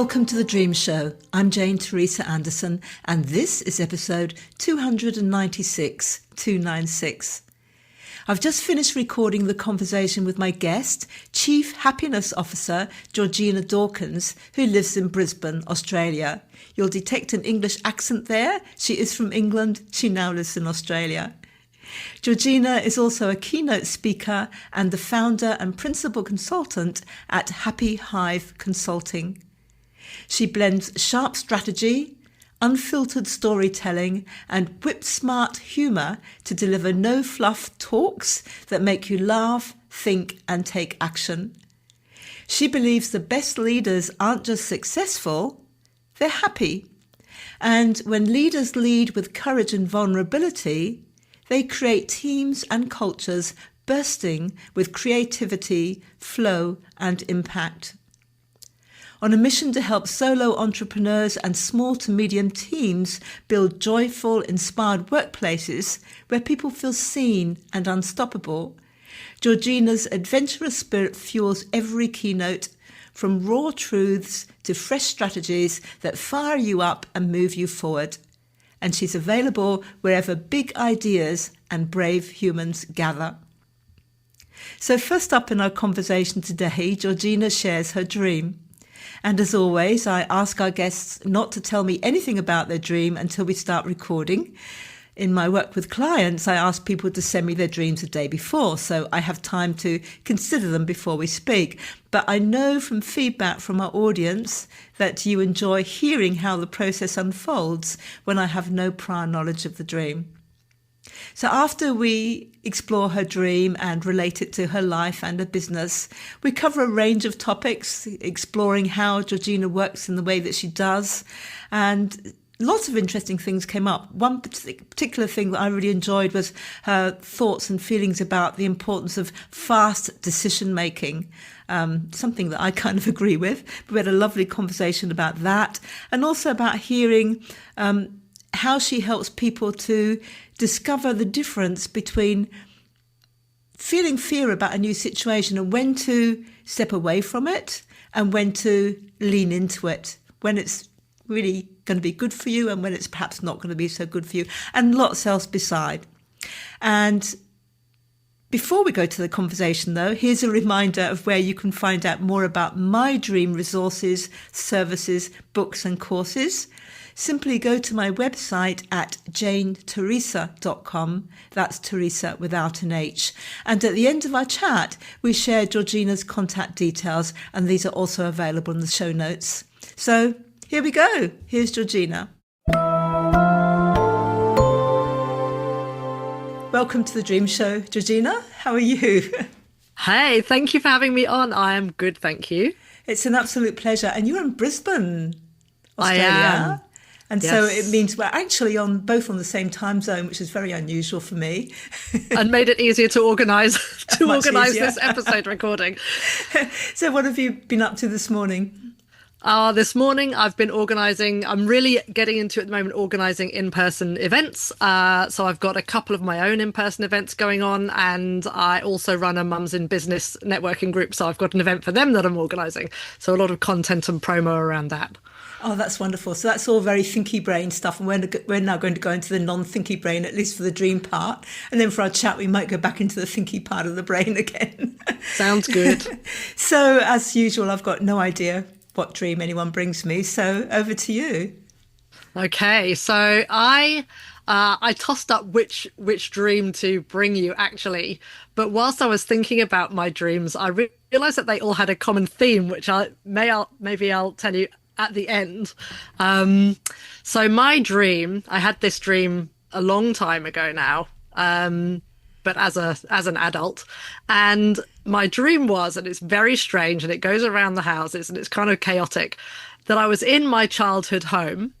Welcome to The Dream Show. I'm Teresa Anderson, and this is episode 296. I've just finished recording the conversation with my guest, Chief Happiness Officer Georgina Dawkins, who lives in Brisbane, Australia. You'll detect an English accent there. She is from England. She now lives in Australia. Georgina is also a keynote speaker and the founder and principal consultant at Happy Hive Consulting. She blends sharp strategy, unfiltered storytelling, and whip-smart humour to deliver no-fluff talks that make you laugh, think, and take action. She believes the best leaders aren't just successful, they're happy. And when leaders lead with courage and vulnerability, they create teams and cultures bursting with creativity, flow, and impact. On a mission to help solo entrepreneurs and small to medium teams build joyful, inspired workplaces where people feel seen and unstoppable, Georgina's adventurous spirit fuels every keynote, from raw truths to fresh strategies that fire you up and move you forward. And she's available wherever big ideas and brave humans gather. So first up in our conversation today, Georgina shares her dream. And as always, I ask our guests not to tell me anything about their dream until we start recording. In my work with clients, I ask people to send me their dreams the day before, so I have time to consider them before we speak. But I know from feedback from our audience that you enjoy hearing how the process unfolds when I have no prior knowledge of the dream. So after we explore her dream and relate it to her life and her business, we cover a range of topics, exploring how Georgina works in the way that she does, and lots of interesting things came up. One particular thing that I really enjoyed was her thoughts and feelings about the importance of fast decision making, something that I kind of agree with. We had a lovely conversation about that, and also about hearing how she helps people to discover the difference between feeling fear about a new situation and when to step away from it and when to lean into it, when it's really going to be good for you and when it's perhaps not going to be so good for you, and lots else beside. And before we go to the conversation, though, here's a reminder of where you can find out more about my dream resources, services, books and courses. Simply go to my website at janeteresa.com. That's Teresa without an H. And at the end of our chat, we share Georgina's contact details, and these are also available in the show notes. So here we go. Here's Georgina. Welcome to the Dream Show, Georgina. How are you? Hey, thank you for having me on. I am good, thank you. It's an absolute pleasure. And you're in Brisbane, Australia. I am. And yes. So it means we're actually both on the same time zone, which is very unusual for me. And made it easier to organise easier. this episode recording. So what have you been up to this morning? This morning I've been organising, I'm really getting into at the moment organising in-person events. So I've got a couple of my own in-person events going on, and I also run a Mums in Business networking group. So I've got an event for them that I'm organising. So a lot of content and promo around that. Oh, that's wonderful. So that's all very thinky brain stuff. And we're now going to go into the non-thinky brain, at least for the dream part. And then for our chat, we might go back into the thinky part of the brain again. Sounds good. So as usual, I've got no idea what dream anyone brings me. So over to you. Okay. So I tossed up which dream to bring you, actually. But whilst I was thinking about my dreams, I realised that they all had a common theme, which maybe I'll tell you at the end. So my dream, I had this dream a long time ago now, but as an adult, and my dream was, and it's very strange and it goes around the houses and it's kind of chaotic, that I was in my childhood home.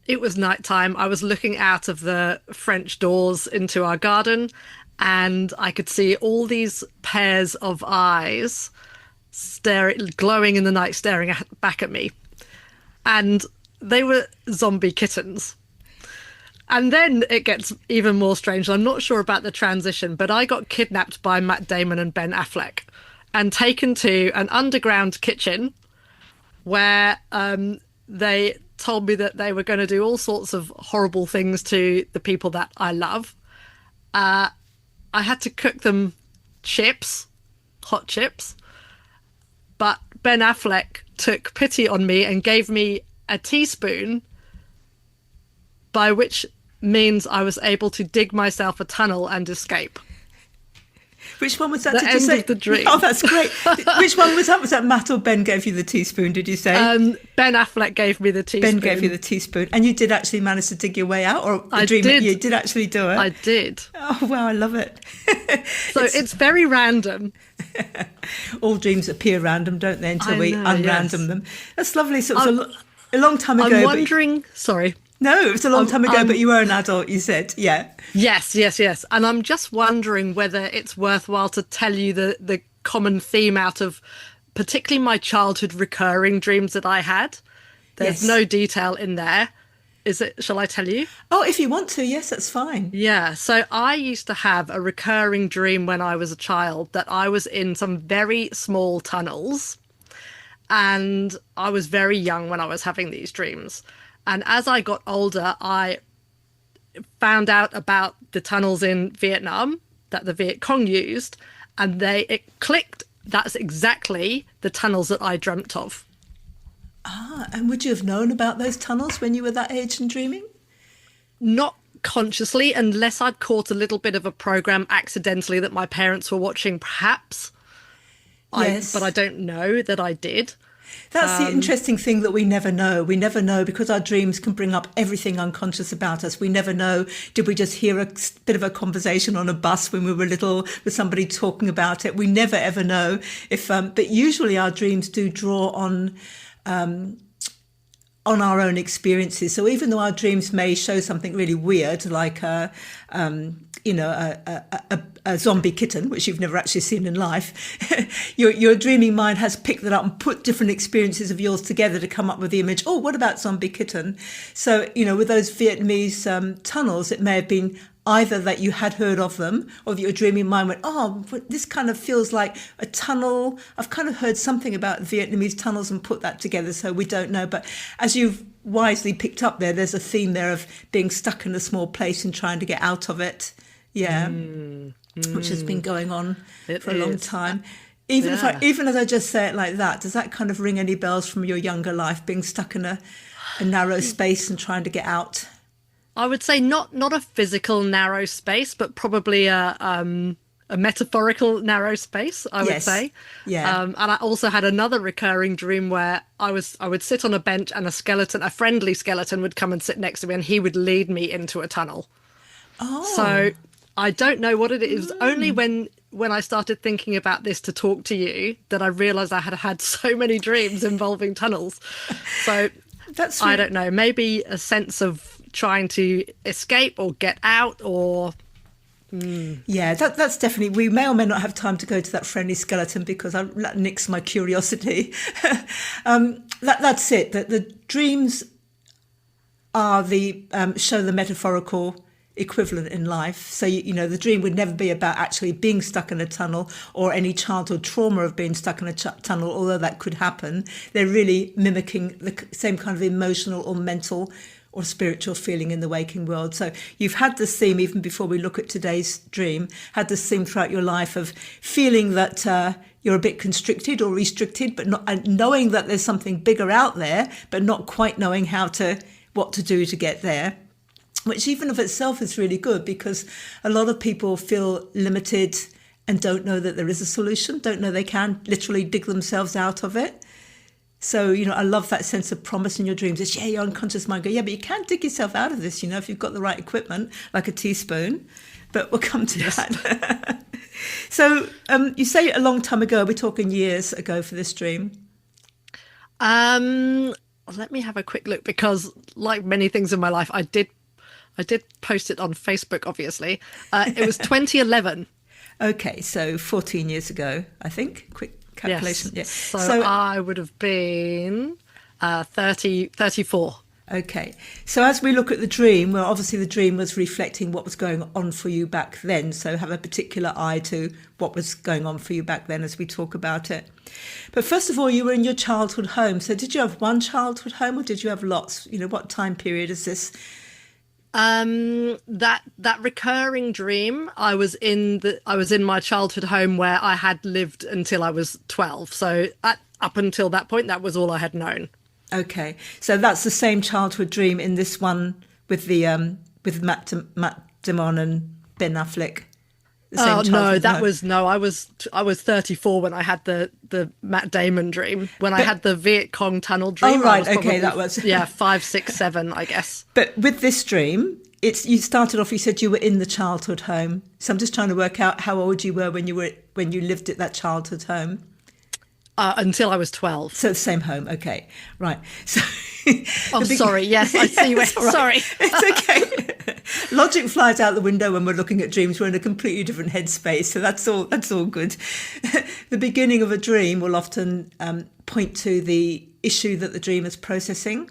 It was nighttime. I was looking out of the French doors into our garden, and I could see all these pairs of eyes glowing in the night, staring back at me. And they were zombie kittens. And then it gets even more strange. I'm not sure about the transition, but I got kidnapped by Matt Damon and Ben Affleck and taken to an underground kitchen where they told me that they were going to do all sorts of horrible things to the people that I love. I had to cook them chips, hot chips, but Ben Affleck took pity on me and gave me a teaspoon, by which means I was able to dig myself a tunnel and escape. Which one was that? The did end you say? of the dream. Oh, that's great. Which one was that? Was that Matt or Ben gave you the teaspoon, did you say? Ben Affleck gave me the teaspoon. Ben gave you the teaspoon. And you did actually manage to dig your way out? Or I dream did. You did actually do it? I did. Oh, wow, I love it. So it's very random. All dreams appear random, don't they, until we unrandom them. That's lovely. So it was a long time ago. I'm wondering... Sorry. No, it was a long time ago, but you were an adult, you said. Yeah. Yes. And I'm just wondering whether it's worthwhile to tell you the common theme out of particularly my childhood recurring dreams that I had. There's no detail in there. Is it? Shall I tell you? Oh, if you want to, yes, that's fine. Yeah. So I used to have a recurring dream when I was a child that I was in some very small tunnels, and I was very young when I was having these dreams. And as I got older, I found out about the tunnels in Vietnam that the Viet Cong used, and it clicked. That's exactly the tunnels that I dreamt of. Ah, and would you have known about those tunnels when you were that age and dreaming? Not consciously, unless I'd caught a little bit of a program accidentally that my parents were watching, perhaps. Yes. But I don't know that I did. That's the interesting thing, that we never know. We never know, because our dreams can bring up everything unconscious about us. We never know, did we just hear a bit of a conversation on a bus when we were little with somebody talking about it? We never, ever know. But usually our dreams do draw on our own experiences. So even though our dreams may show something really weird, like a zombie kitten, which you've never actually seen in life, your dreaming mind has picked that up and put different experiences of yours together to come up with the image. Oh, what about zombie kitten? So, with those Vietnamese tunnels, it may have been either that you had heard of them, or that your dreaming mind went, oh, but this kind of feels like a tunnel. I've kind of heard something about Vietnamese tunnels and put that together, so we don't know. But as you've wisely picked up there's a theme there of being stuck in a small place and trying to get out of it. Yeah, which has been going on for a long time. Even as I just say it like that, does that kind of ring any bells from your younger life, being stuck in a narrow space and trying to get out? I would say not a physical narrow space, but probably a metaphorical narrow space, I would say. Yeah. And I also had another recurring dream where I would sit on a bench and a friendly skeleton would come and sit next to me, and he would lead me into a tunnel. Oh. So I don't know what it is. Only when I started thinking about this to talk to you that I realised I had so many dreams involving tunnels. So that's I don't know, maybe a sense of trying to escape or get out, or yeah, that's definitely, we may or may not have time to go to that friendly skeleton, because that nicks my curiosity. That's it, that the dreams are show the metaphorical equivalent in life. So the dream would never be about actually being stuck in a tunnel or any childhood trauma of being stuck in a tunnel, although that could happen. They're really mimicking the same kind of emotional or mental or spiritual feeling in the waking world. So you've had this theme, even before we look at today's dream, had this theme throughout your life of feeling that you're a bit constricted or restricted, but not knowing that there's something bigger out there, but not quite knowing what to do to get there, which even of itself is really good, because a lot of people feel limited and don't know that there is a solution, don't know they can literally dig themselves out of it. So, I love that sense of promise in your dreams. It's, your unconscious mind go, but you can dig yourself out of this, if you've got the right equipment, like a teaspoon. But we'll come to that. So you say a long time ago, we're talking years ago for this dream. Let me have a quick look, because like many things in my life, I did post it on Facebook, obviously. It was 2011. Okay, so 14 years ago, I think. Quick calculation. Yes. So I would have been 34. Okay. So as we look at the dream, well, obviously the dream was reflecting what was going on for you back then. So have a particular eye to what was going on for you back then as we talk about it. But first of all, you were in your childhood home. So did you have one childhood home or did you have lots? You know, what time period is this? That recurring dream, I was in my childhood home where I had lived until I was 12. So up until that point, that was all I had known. Okay, so that's the same childhood dream in this one with the Matt Damon and Ben Affleck. Oh no, I was 34 when I had the Matt Damon dream. When I had the Viet Cong tunnel dream. Oh right, okay, that was 5, 6, 7, I guess. But with this dream, you started off. You said you were in the childhood home. So I'm just trying to work out how old you were when you lived at that childhood home. Until I was 12. So the same home, okay, right. So, sorry. Yes, I see. Right. Sorry, it's okay. Logic flies out the window when we're looking at dreams. We're in a completely different headspace, so that's all good. The beginning of a dream will often point to the issue that the dream is processing,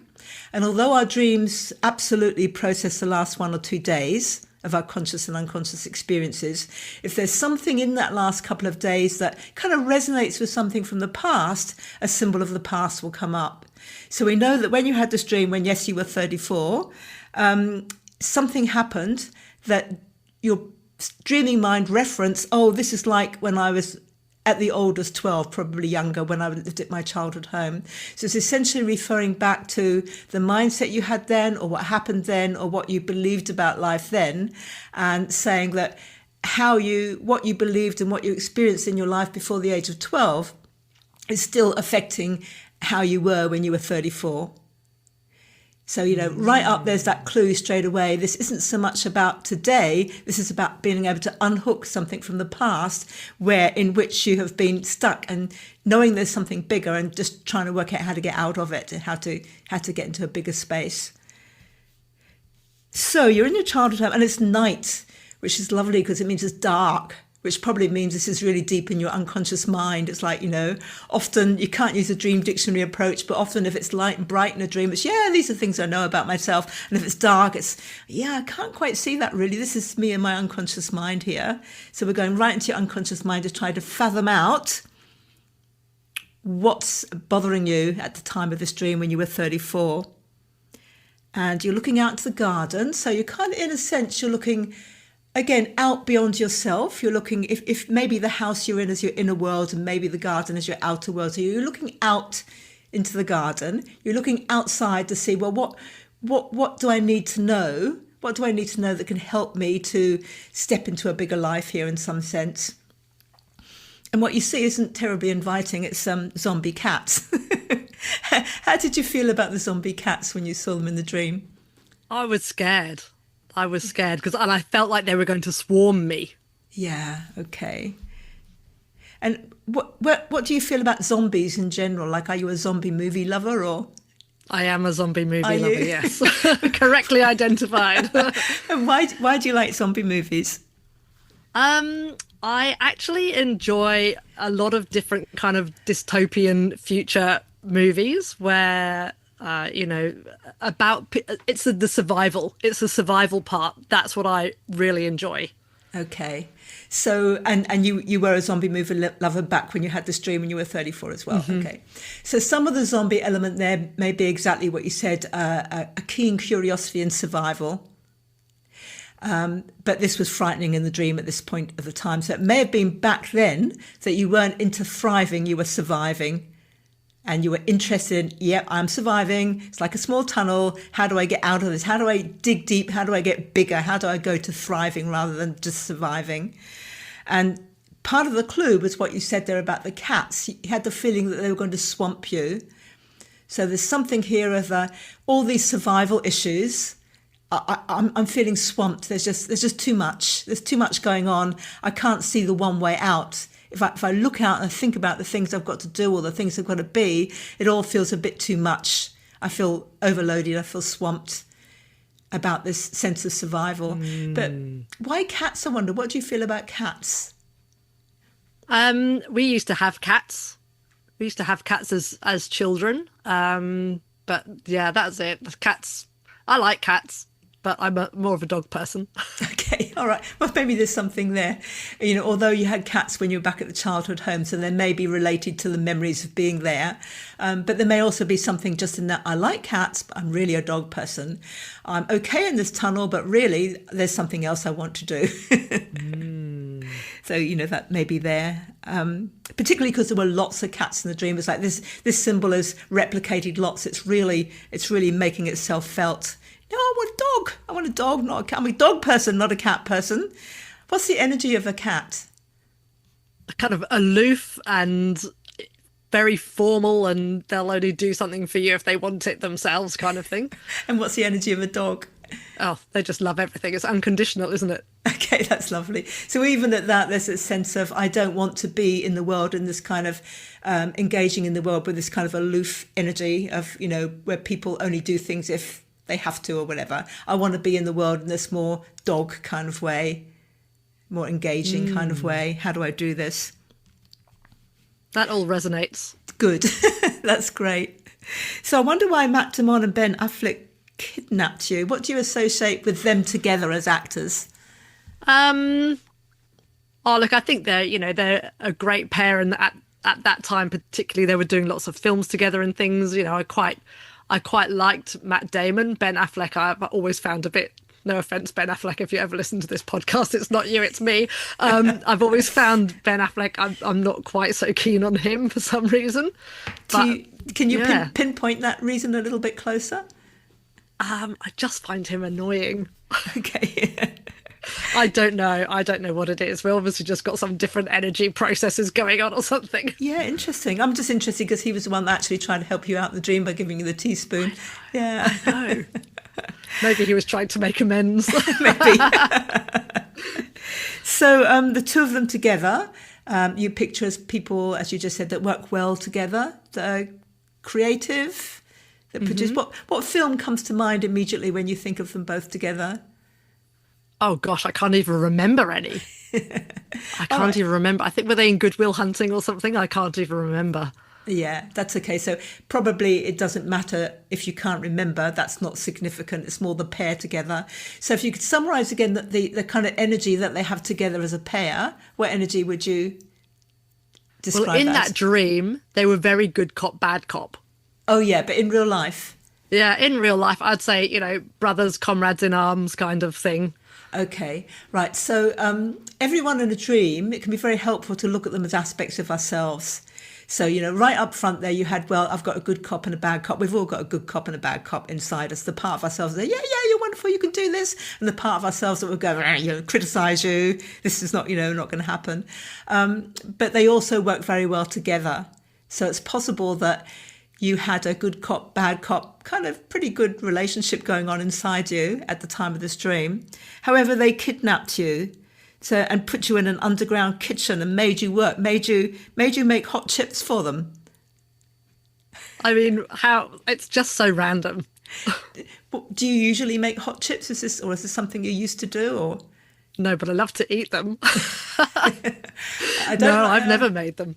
and although our dreams absolutely process the last 1 or 2 days of our conscious and unconscious experiences, if there's something in that last couple of days that kind of resonates with something from the past, a symbol of the past will come up. So we know that when you had this dream, when yes, you were 34, something happened that your dreaming mind referenced, oh, this is like when I was at the oldest 12, probably younger, when I lived at my childhood home. So it's essentially referring back to the mindset you had then, or what happened then, or what you believed about life then, and saying that what you believed and what you experienced in your life before the age of 12 is still affecting how you were when you were 34. So, right up, there's that clue straight away. This isn't so much about today. This is about being able to unhook something from the past in which you have been stuck, and knowing there's something bigger and just trying to work out how to get out of it and how to get into a bigger space. So you're in your childhood home and it's night, which is lovely because it means it's dark, which probably means this is really deep in your unconscious mind. It's like, often you can't use a dream dictionary approach, but often if it's light and bright in a dream, it's, these are things I know about myself. And if it's dark, it's, I can't quite see that really. This is me and my unconscious mind here. So we're going right into your unconscious mind to try to fathom out what's bothering you at the time of this dream when you were 34. And you're looking out to the garden. So you're kind of, in a sense, you're looking again, out beyond yourself. You're looking, if maybe the house you're in is your inner world and maybe the garden is your outer world. So you're looking out into the garden. You're looking outside to see, well, what do I need to know? What do I need to know that can help me to step into a bigger life here in some sense? And what you see isn't terribly inviting. It's zombie cats. How did you feel about the zombie cats when you saw them in the dream? I was scared. And I felt like they were going to swarm me. Yeah, okay. And what do you feel about zombies in general? Like, are you a zombie movie lover or? I am a zombie movie lover, yes. Correctly identified. And why do you like zombie movies? I actually enjoy a lot of different kind of dystopian future movies where it's the survival part. That's what I really enjoy. Okay, so and you were a zombie movie lover back when you had this dream when you were 34 as well. Mm-hmm. Okay, so some of the zombie element there may be exactly what you said, a keen curiosity and survival. But this was frightening in the dream at this point of the time. So it may have been back then that you weren't into thriving, you were surviving. And you were interested in, I'm surviving. It's like a small tunnel. How do I get out of this? How do I dig deep? How do I get bigger? How do I go to thriving rather than just surviving? And part of the clue was what you said there about the cats. You had the feeling that they were going to swamp you. So there's something here of all these survival issues. I'm feeling swamped. There's just too much. There's too much going on. I can't see the one way out. If I look out and think about the things I've got to do or the things I've got to be, it all feels a bit too much. I feel overloaded. I feel swamped about this sense of survival. But why cats, I wonder? What do you feel about cats? We used to have cats. We used to have cats as children. But yeah, that's it. The cats, I like cats, but I'm more of a dog person. Okay, all right. Well, maybe there's something there. Although you had cats when you were back at the childhood home, so they may be related to the memories of being there. But there may also be something just in that I like cats, but I'm really a dog person. I'm okay in this tunnel, but really there's something else I want to do. So, that may be there. Particularly because there were lots of cats in the dream. It's like this symbol is replicated lots. It's really making itself felt. No, I want a dog. I want a dog, not a cat. I'm a dog person, not a cat person. What's the energy of a cat? Kind of aloof and very formal, and they'll only do something for you if they want it themselves, kind of thing. And what's the energy of a dog? Oh, they just love everything. It's unconditional, isn't it? Okay, that's lovely. So even at that, there's a sense of I don't want to be in the world in this kind of engaging in the world with this kind of aloof energy of, where people only do things if they have to or whatever. I want to be in the world in this more dog kind of way, more engaging kind of way. How do I do this? That all resonates. Good. That's great. So I wonder why Matt Damon and Ben Affleck kidnapped you. What do you associate with them together as actors? Oh, look, I think they're a great pair, and at that time particularly, they were doing lots of films together and things. I quite liked Matt Damon. Ben Affleck, I've always found a bit, no offense, Ben Affleck, if you ever listen to this podcast, it's not you, it's me. I've always found Ben Affleck, I'm not quite so keen on him for some reason. But, can you pinpoint that reason a little bit closer? I just find him annoying. Okay. I don't know what it is. We obviously just got some different energy processes going on or something. Yeah, interesting. I'm just interested because he was the one that actually tried to help you out in the dream by giving you the teaspoon. I know. Maybe he was trying to make amends. Maybe. So the two of them together, you picture as people, as you just said, that work well together, that are creative, that produce. What film comes to mind immediately when you think of them both together? Oh gosh, I can't even remember any. I can't even remember. I think were they in Good Will Hunting or something? I can't even remember. Yeah, that's okay. So probably it doesn't matter if you can't remember. That's not significant. It's more the pair together. So if you could summarise again the kind of energy that they have together as a pair, what energy would you describe? Well, in that dream, they were very good cop, bad cop. Oh yeah, but in real life? Yeah, in real life, I'd say, brothers, comrades in arms kind of thing. Okay, right. So everyone in a dream, it can be very helpful to look at them as aspects of ourselves. So, right up front there, you had, well, I've got a good cop and a bad cop. We've all got a good cop and a bad cop inside us. The part of ourselves that, yeah, you're wonderful, you can do this. And the part of ourselves that will go, criticise you. This is not, not going to happen. But they also work very well together. So it's possible that you had a good cop, bad cop, kind of pretty good relationship going on inside you at the time of this dream. However, they kidnapped you and put you in an underground kitchen and made you work, made you make hot chips for them. I mean, it's just so random. Do you usually make hot chips? Is this something you used to do, or? No, but I love to eat them. I've never made them.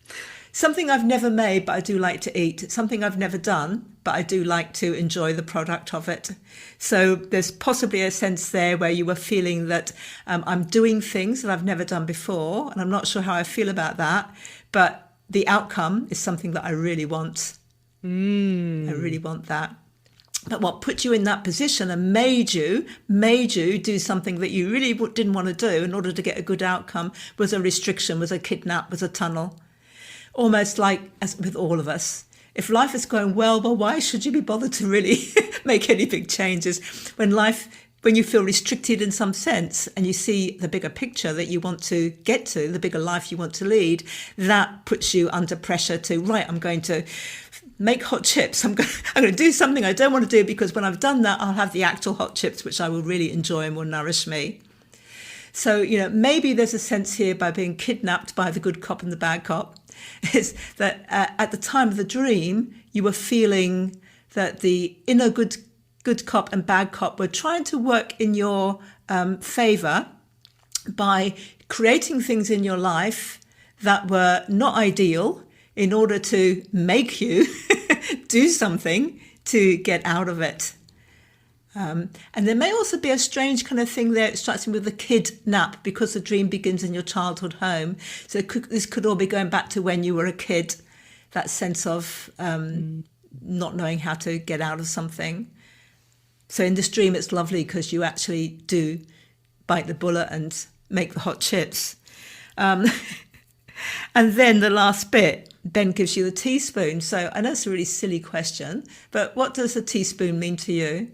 Something I've never made, but I do like to eat. Something I've never done, but I do like to enjoy the product of it. So there's possibly a sense there where you were feeling that I'm doing things that I've never done before, and I'm not sure how I feel about that, but the outcome is something that I really want. I really want that. But what put you in that position and made you do something that you really didn't want to do in order to get a good outcome was a restriction, was a kidnap, was a tunnel. Almost like, as with all of us, if life is going well, why should you be bothered to really make any big changes? When you feel restricted in some sense and you see the bigger picture that you want to get to, the bigger life you want to lead, that puts you under pressure to, right, I'm going to make hot chips. I'm going to do something I don't want to do because when I've done that, I'll have the actual hot chips, which I will really enjoy and will nourish me. So, maybe there's a sense here by being kidnapped by the good cop and the bad cop, is that at the time of the dream, you were feeling that the inner good cop and bad cop were trying to work in your favour by creating things in your life that were not ideal in order to make you do something to get out of it. And there may also be a strange kind of thing there. It strikes me with the kid nap, because the dream begins in your childhood home. So this could all be going back to when you were a kid, that sense of not knowing how to get out of something. So in this dream, it's lovely because you actually do bite the bullet and make the hot chips. And then the last bit, Ben gives you the teaspoon. So I know it's a really silly question, but what does a teaspoon mean to you?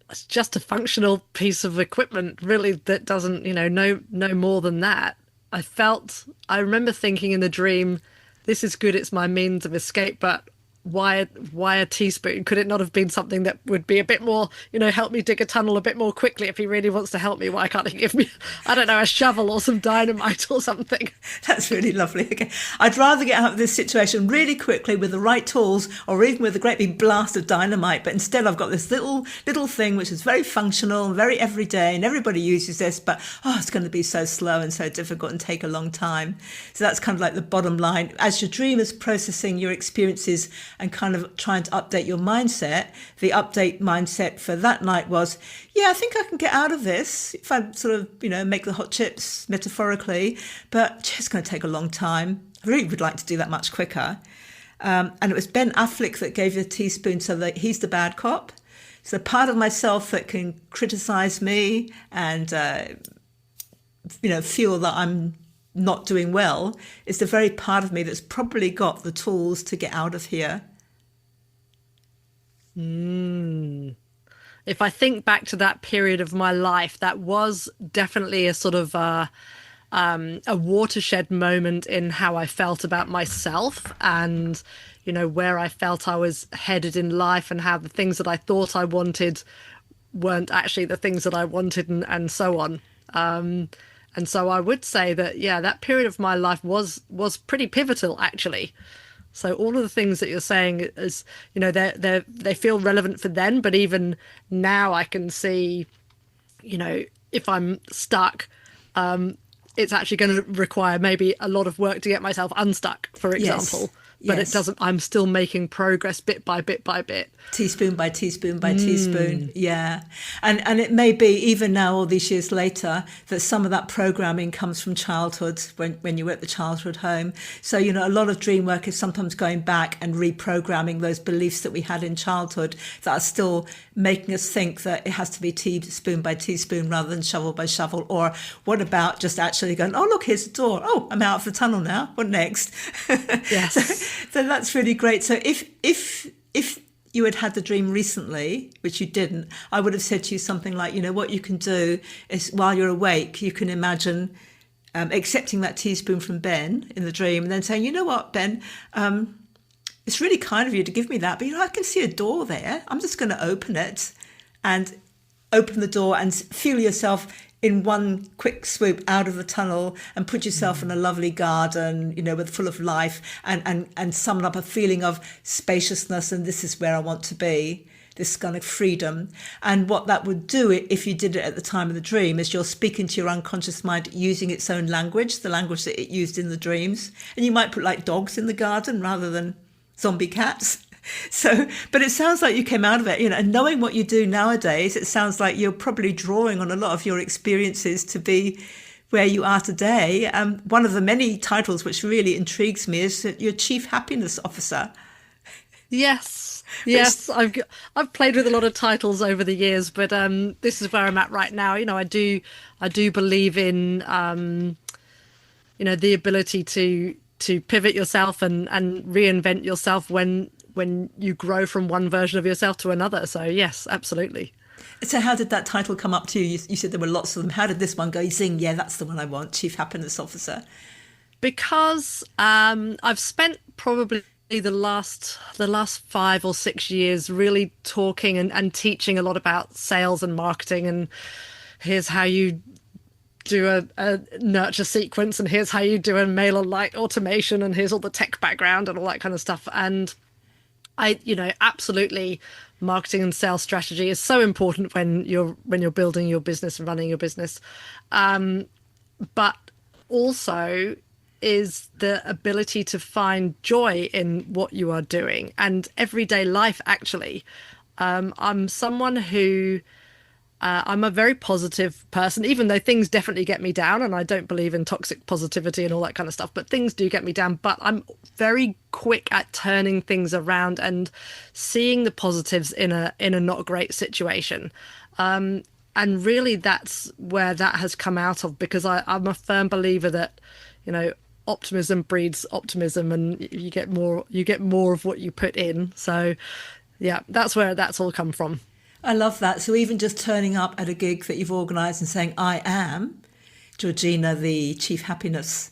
It's just a functional piece of equipment, really, that doesn't, no more than that. I remember thinking in the dream, this is good, it's my means of escape, but why a teaspoon? Could it not have been something that would be a bit more, help me dig a tunnel a bit more quickly? If he really wants to help me, why can't he give me, I don't know, a shovel or some dynamite or something? That's really lovely. Okay. I'd rather get out of this situation really quickly with the right tools, or even with a great big blast of dynamite. But instead, I've got this little thing which is very functional and very everyday, and everybody uses this. But it's going to be so slow and so difficult and take a long time. So that's kind of like the bottom line. As your dream is processing your experiences and kind of trying to update your mindset, the update mindset for that night was, I think I can get out of this if I sort of, make the hot chips metaphorically, but it's going to take a long time. I really would like to do that much quicker. And it was Ben Affleck that gave you a teaspoon, so that he's the bad cop. So part of myself that can criticize me and, feel that I'm not doing well is the very part of me that's probably got the tools to get out of here. If I think back to that period of my life, that was definitely a sort of a watershed moment in how I felt about myself, and where I felt I was headed in life, and how the things that I thought I wanted weren't actually the things that I wanted, and so on. And so I would say that, that period of my life was pretty pivotal, actually. So all of the things that you're saying is, they feel relevant for then, but even now I can see, if I'm stuck, it's actually going to require maybe a lot of work to get myself unstuck, for example. Yes. But it doesn't, I'm still making progress bit by bit by bit. Teaspoon by teaspoon by teaspoon. Yeah. And it may be, even now, all these years later, that some of that programming comes from childhood, when you were at the childhood home. So, a lot of dream work is sometimes going back and reprogramming those beliefs that we had in childhood that are still making us think that it has to be teaspoon by teaspoon rather than shovel by shovel. Or what about just actually going, oh, look, here's the door. Oh, I'm out of the tunnel now. What next? Yes. So that's really great. So if you had the dream recently, which you didn't, I would have said to you something like, what you can do is, while you're awake, you can imagine accepting that teaspoon from Ben in the dream, and then saying, you know what, Ben, it's really kind of you to give me that, but I can see a door there. I'm just going to open it, and open the door and feel yourself in one quick swoop out of the tunnel, and put yourself in a lovely garden, with full of life, and summon up a feeling of spaciousness, and this is where I want to be, this kind of freedom. And what that would do, if you did it at the time of the dream, is you're speaking to your unconscious mind using its own language, the language that it used in the dreams. And you might put like dogs in the garden rather than zombie cats. So, but it sounds like you came out of it, and knowing what you do nowadays, it sounds like you're probably drawing on a lot of your experiences to be where you are today. One of the many titles which really intrigues me is that you're Chief Happiness Officer. Yes. I've played with a lot of titles over the years, but this is where I'm at right now. I do believe in the ability to pivot yourself and reinvent yourself when you grow from one version of yourself to another. So yes, absolutely. So how did that title come up to you? You said there were lots of them. How did this one go? You saying, that's the one I want, Chief Happiness Officer? Because I've spent probably the last 5 or 6 years really talking and teaching a lot about sales and marketing, and here's how you do a nurture sequence, and here's how you do a mailer light automation, and here's all the tech background and all that kind of stuff. And I, absolutely, marketing and sales strategy is so important when you're building your business and running your business. But also, is the ability to find joy in what you are doing and everyday life, actually. I'm someone who I'm a very positive person, even though things definitely get me down, and I don't believe in toxic positivity and all that kind of stuff, but things do get me down. But I'm very quick at turning things around and seeing the positives in a not great situation. And really that's where that has come out of, because I'm a firm believer that, optimism breeds optimism, and you get more of what you put in. So yeah, that's where that's all come from. I love that. So even just turning up at a gig that you've organised and saying, I am Georgina, the Chief Happiness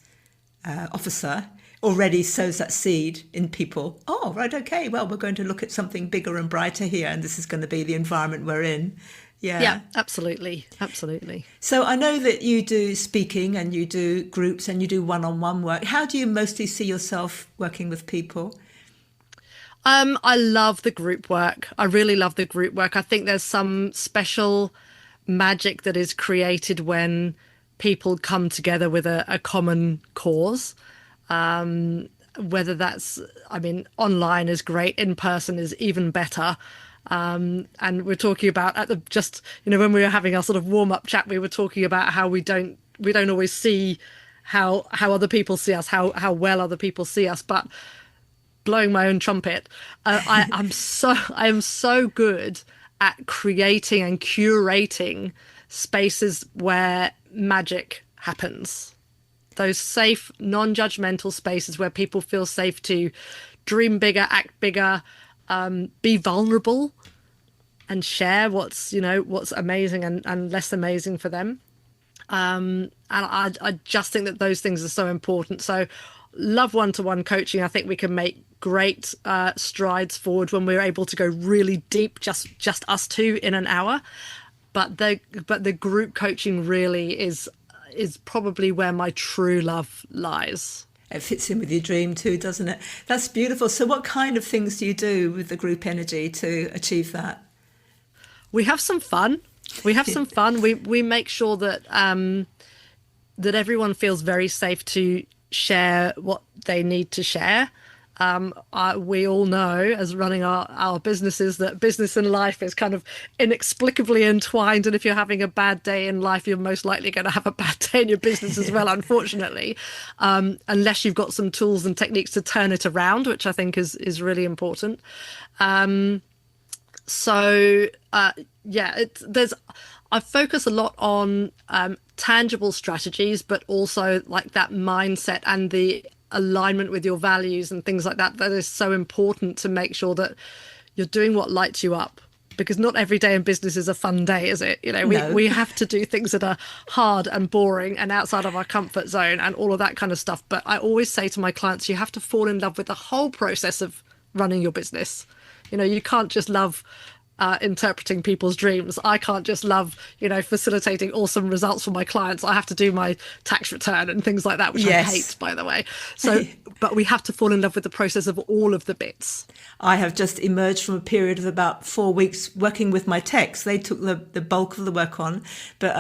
Officer, already sows that seed in people. Oh, right, okay, well, we're going to look at something bigger and brighter here, and this is going to be the environment we're in. Yeah, absolutely. Absolutely. So I know that you do speaking and you do groups and you do one-on-one work. How do you mostly see yourself working with people? I love the group work. I really love the group work. I think there's some special magic that is created when people come together with a common cause. Whether that's, online is great, in person is even better. And we're talking about when we were having our sort of warm-up chat, we were talking about how we don't always see how other people see us, how well other people see us, but blowing my own trumpet, I am so good at creating and curating spaces where magic happens. Those safe, non-judgmental spaces where people feel safe to dream bigger, act bigger, be vulnerable, and share what's amazing and less amazing for them. And I just think that those things are so important. So love one-to-one coaching. I think we can make great strides forward when we're able to go really deep, just us two in an hour. But the group coaching really is probably where my true love lies. It fits in with your dream too, doesn't it? That's beautiful. So what kind of things do you do with the group energy to achieve that? We have some fun. We make sure that that everyone feels very safe to share what they need to share. We all know, as running our businesses, that business and life is kind of inexplicably entwined. And if you're having a bad day in life, you're most likely going to have a bad day in your business as well, unfortunately, unless you've got some tools and techniques to turn it around, which I think is really important. I focus a lot on tangible strategies, but also like that mindset and the alignment with your values and things like that. That is so important to make sure that you're doing what lights you up, because not every day in business is a fun day, is it? No. We have to do things that are hard and boring and outside of our comfort zone and all of that kind of stuff. But I always say to my clients, you have to fall in love with the whole process of running your business. You can't just love interpreting people's dreams. I can't just love, facilitating awesome results for my clients. I have to do my tax return and things like that, which Yes. I hate, by the way. So, but we have to fall in love with the process of all of the bits. I have just emerged from a period of about 4 weeks working with my techs. They took the bulk of the work on, but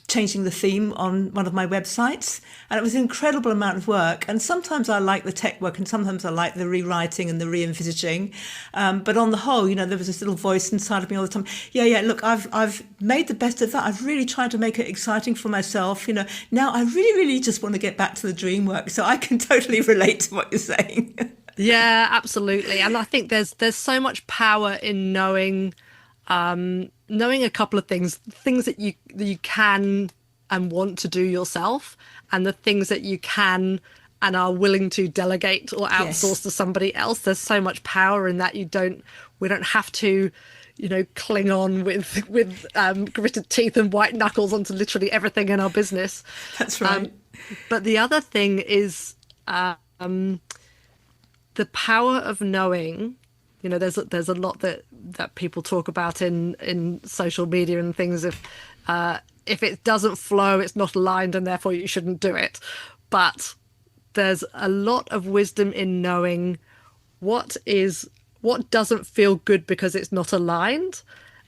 changing the theme on one of my websites. And it was an incredible amount of work. And sometimes I like the tech work and sometimes I like the rewriting and the re-envisaging. But on the whole, there was this little voice inside of me all the time. Yeah, look, I've made the best of that. I've really tried to make it exciting for myself. Now I really, really just want to get back to the dream work. So I can totally relate to what you're saying. Yeah, absolutely. And I think there's so much power in knowing a couple of things that you can and want to do yourself, and the things that you can and are willing to delegate or outsource Yes. to somebody else. There's so much power in that. We don't have to, cling on with gritted teeth and white knuckles onto literally everything in our business. That's right. But the other thing is the power of knowing. There's a lot that people talk about in social media and things. If it doesn't flow, it's not aligned, and therefore you shouldn't do it. But there's a lot of wisdom in knowing what doesn't feel good because it's not aligned,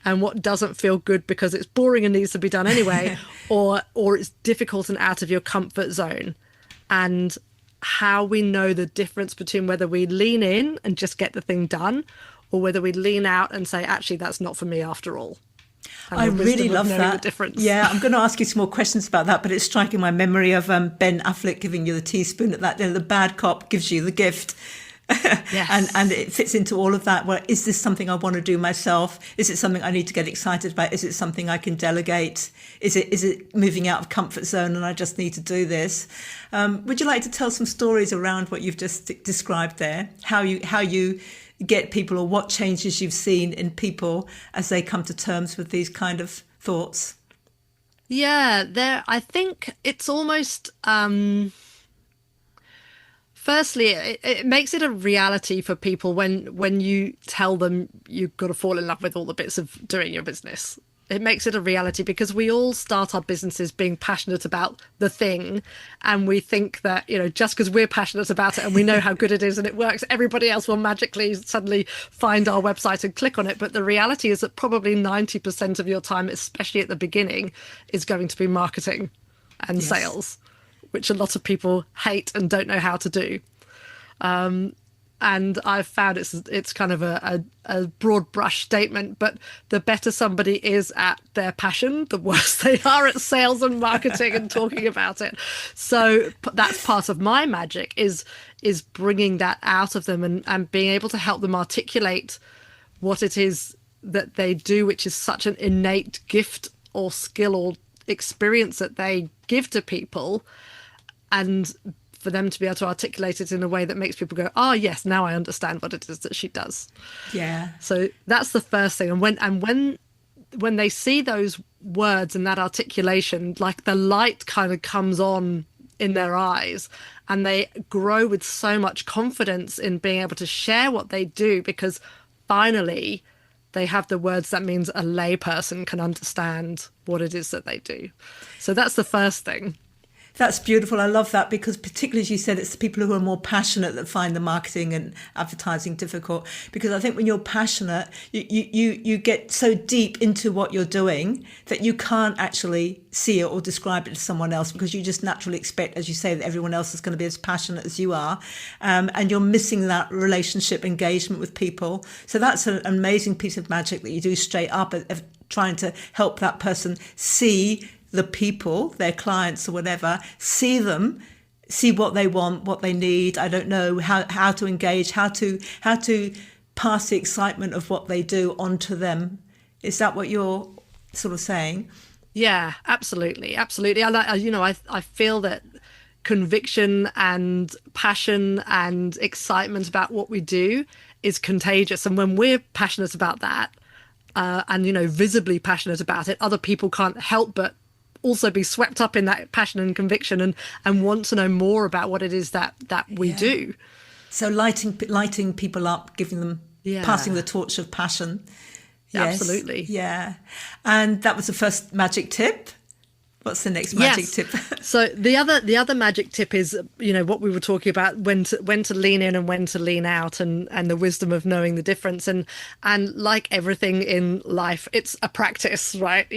and what doesn't feel good because it's boring and needs to be done anyway, or it's difficult and out of your comfort zone. And how we know the difference between whether we lean in and just get the thing done, or whether we lean out and say, actually, that's not for me after all. I really love that. The difference. Yeah, I'm going to ask you some more questions about that, but it's striking my memory of Ben Affleck giving you the teaspoon at that. The bad cop gives you the gift. Yes. and it fits into all of that. Well, is this something I want to do myself? Is it something I need to get excited about? Is it something I can delegate? Is it moving out of comfort zone and I just need to do this? Would you like to tell some stories around what you've just described there? How you get people, or what changes you've seen in people as they come to terms with these kind of thoughts? Yeah, I think it's almost firstly, it makes it a reality for people when you tell them you've got to fall in love with all the bits of doing your business. It makes it a reality because we all start our businesses being passionate about the thing, and we think that, just because we're passionate about it and we know how good it is and it works, everybody else will magically suddenly find our website and click on it. But the reality is that probably 90% of your time, especially at the beginning, is going to be marketing and sales, which a lot of people hate and don't know how to do. And I've found it's kind of a broad brush statement, but the better somebody is at their passion, the worse they are at sales and marketing and talking about it. So that's part of my magic is bringing that out of them and being able to help them articulate what it is that they do, which is such an innate gift or skill or experience that they give to people, and for them to be able to articulate it in a way that makes people go, oh yes, now I understand what it is that she does. Yeah. So that's the first thing. And when they see those words and that articulation, like the light kind of comes on in their eyes, and they grow with so much confidence in being able to share what they do, because finally they have the words that means a lay person can understand what it is that they do. So that's the first thing. That's beautiful. I love that, because particularly, as you said, it's the people who are more passionate that find the marketing and advertising difficult. Because I think when you're passionate, you get so deep into what you're doing that you can't actually see it or describe it to someone else, because you just naturally expect, as you say, that everyone else is going to be as passionate as you are. And you're missing that relationship engagement with people. So that's an amazing piece of magic that you do straight up of trying to help that person see the people, their clients or whatever, see them, see what they want, what they need. I don't know how to engage, how to pass the excitement of what they do onto them. Is that what you're sort of saying? Yeah, absolutely. And I feel that conviction and passion and excitement about what we do is contagious. And when we're passionate about that, and visibly passionate about it, other people can't help but also be swept up in that passion and conviction and want to know more about what it is that we do. So lighting people up, giving them, passing the torch of passion. Yes. Absolutely. Yeah. And that was the first magic tip. What's the next magic tip? So the other magic tip is, what we were talking about, when to lean in and when to lean out, and the wisdom of knowing the difference. And like everything in life, it's a practice, right?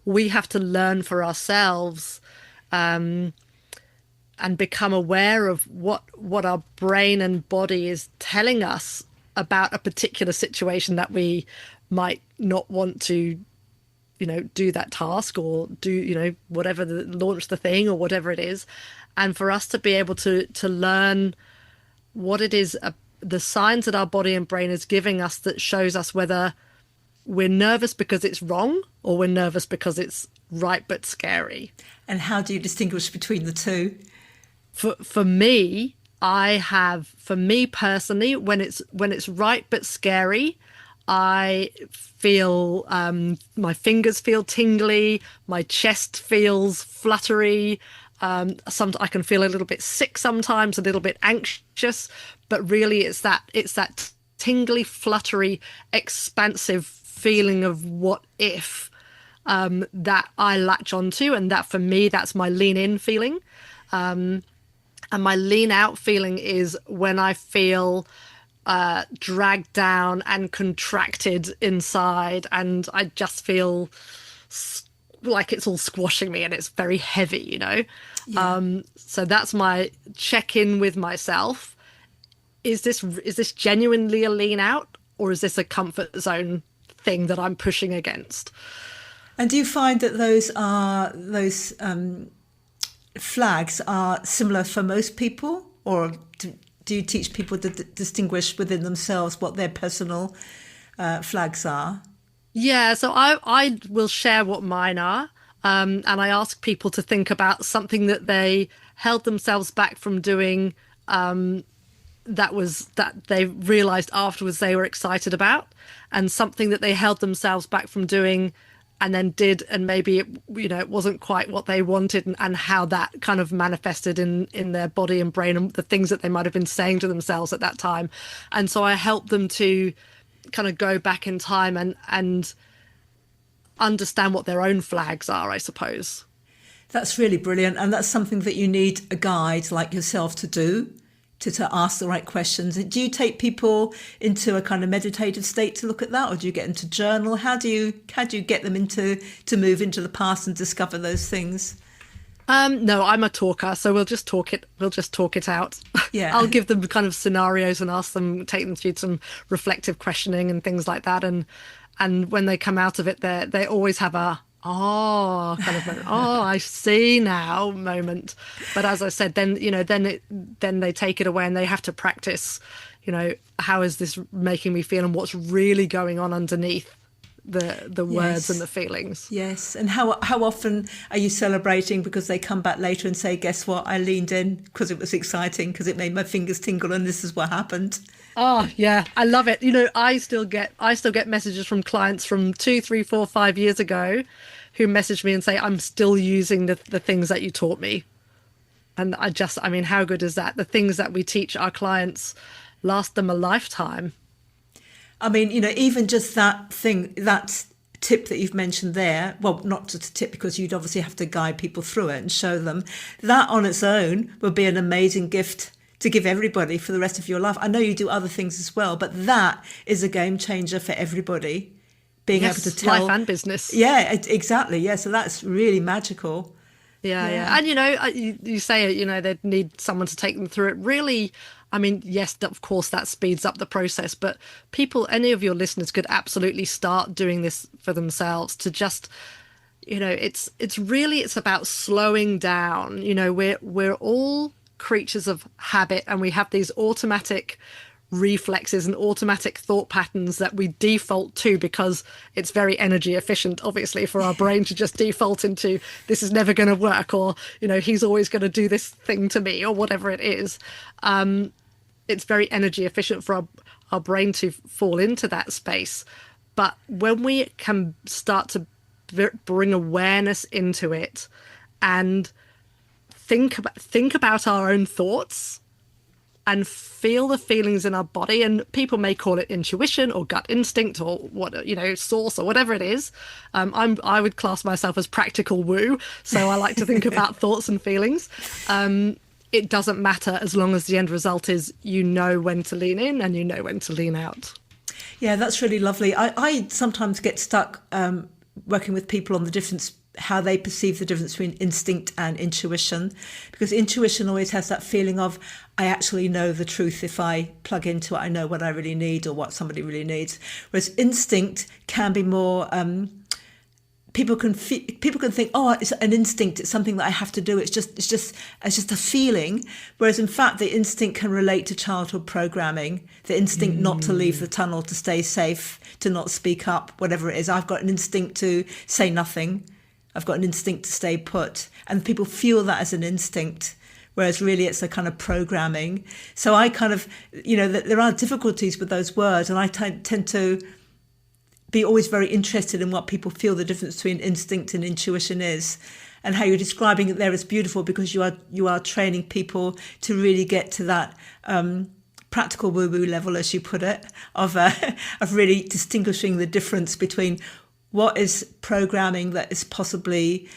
We have to learn for ourselves, and become aware of what our brain and body is telling us about a particular situation that we might not want to do that task or do, whatever, launch the thing or whatever it is. And for us to be able to learn what it is, the signs that our body and brain is giving us that shows us whether we're nervous because it's wrong or we're nervous because it's right but scary. And how do you distinguish between the two? For me personally, when it's right but scary, I feel my fingers feel tingly, my chest feels fluttery. I can feel a little bit sick sometimes, a little bit anxious, but really it's that tingly, fluttery, expansive feeling of what if that I latch onto, and that for me that's my lean in feeling, and my lean out feeling is when I feel dragged down and contracted inside, and I just feel like it's all squashing me and it's very heavy, Yeah. So that's my check-in with myself. Is this genuinely a lean out, or is this a comfort zone thing that I'm pushing against? And do you find that those flags are similar for most people, or do you teach people to distinguish within themselves what their personal flags are? Yeah, so I will share what mine are, and I ask people to think about something that they held themselves back from doing, that they realized afterwards they were excited about, and something that they held themselves back from doing and then did, and maybe it wasn't quite what they wanted, and how that kind of manifested in their body and brain, and the things that they might have been saying to themselves at that time. And so I help them to kind of go back in time and understand what their own flags are, I suppose. That's really brilliant. And that's something that you need a guide like yourself to do, to ask the right questions. Do you take people into a kind of meditative state to look at that, or do you get them to journal? How do you get them to move into the past and discover those things? No, I'm a talker, so we'll just talk it out. Yeah. I'll give them kind of scenarios and ask them, take them through some reflective questioning and things like that. And when they come out of it, they always have a kind of moment, I see now moment. But as I said, then then they take it away and they have to practice. How is this making me feel, and what's really going on underneath the words and the feelings. Yes. And how often are you celebrating because they come back later and say, guess what, I leaned in because it was exciting, because it made my fingers tingle, and this is what happened? Oh yeah, I love it. I still get messages from clients from 2, 3, 4, 5 years ago who message me and say, I'm still using the things that you taught me. And I mean, how good is that? The things that we teach our clients last them a lifetime. I mean, even just that tip that you've mentioned there, well, not just a tip, because you'd obviously have to guide people through it and show them, that on its own would be an amazing gift to give everybody for the rest of your life. I know you do other things as well, but that is a game changer for everybody. Being able to tell life and business. Yeah, exactly. Yeah, so that's really magical. Yeah. And you say they'd need someone to take them through it. Really, I mean, yes, of course, that speeds up the process. But any of your listeners could absolutely start doing this for themselves. To just, it's about slowing down. We're all creatures of habit, and we have these automatic reflexes and automatic thought patterns that we default to because it's very energy efficient, obviously, for our brain to just default into, this is never going to work, or he's always going to do this thing to me, or whatever it is. It's very energy efficient for our brain to fall into that space. But when we can start to bring awareness into it and think about our own thoughts and feel the feelings in our body, and people may call it intuition or gut instinct or what, source or whatever it is. I would class myself as practical woo, so I like to think about thoughts and feelings. It doesn't matter as long as the end result is when to lean in and when to lean out. Yeah, that's really lovely. I sometimes get stuck working with people on how they perceive the difference between instinct and intuition, because intuition always has that feeling of, I actually know the truth. If I plug into it, I know what I really need or what somebody really needs. Whereas instinct can be more, people can think, oh, it's an instinct, it's something that I have to do, it's just a feeling. Whereas in fact, the instinct can relate to childhood programming, the instinct not to leave the tunnel, to stay safe, to not speak up, whatever it is. I've got an instinct to say nothing. I've got an instinct to stay put. And people feel that as an instinct, whereas really it's a kind of programming. So I kind of, there are difficulties with those words, and I tend to be always very interested in what people feel the difference between instinct and intuition is. And how you're describing it there is beautiful, because you are training people to really get to that practical woo-woo level, as you put it, of really distinguishing the difference between what is programming that is possibly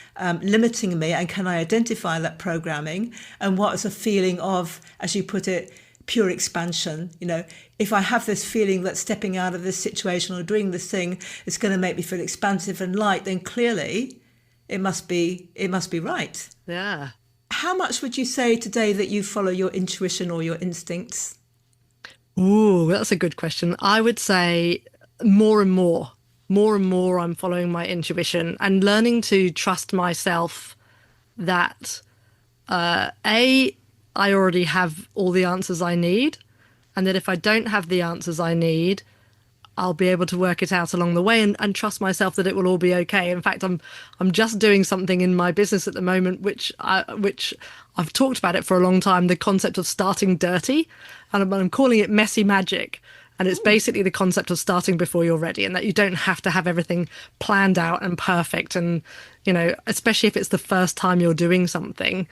limiting me, and can I identify that programming, and what is a feeling of, as you put it, pure expansion. If I have this feeling that stepping out of this situation or doing this thing is going to make me feel expansive and light, then clearly it must be right. Yeah. How much would you say today that you follow your intuition or your instincts? Ooh, that's a good question. I would say more and more. More and more I'm following my intuition and learning to trust myself that I already have all the answers I need, and that if I don't have the answers I need, I'll be able to work it out along the way, and trust myself that it will all be okay. In fact, I'm just doing something in my business at the moment, which I've talked about it for a long time, the concept of starting dirty, and I'm calling it messy magic. And it's basically the concept of starting before you're ready, and that you don't have to have everything planned out and perfect. And, especially if it's the first time you're doing something,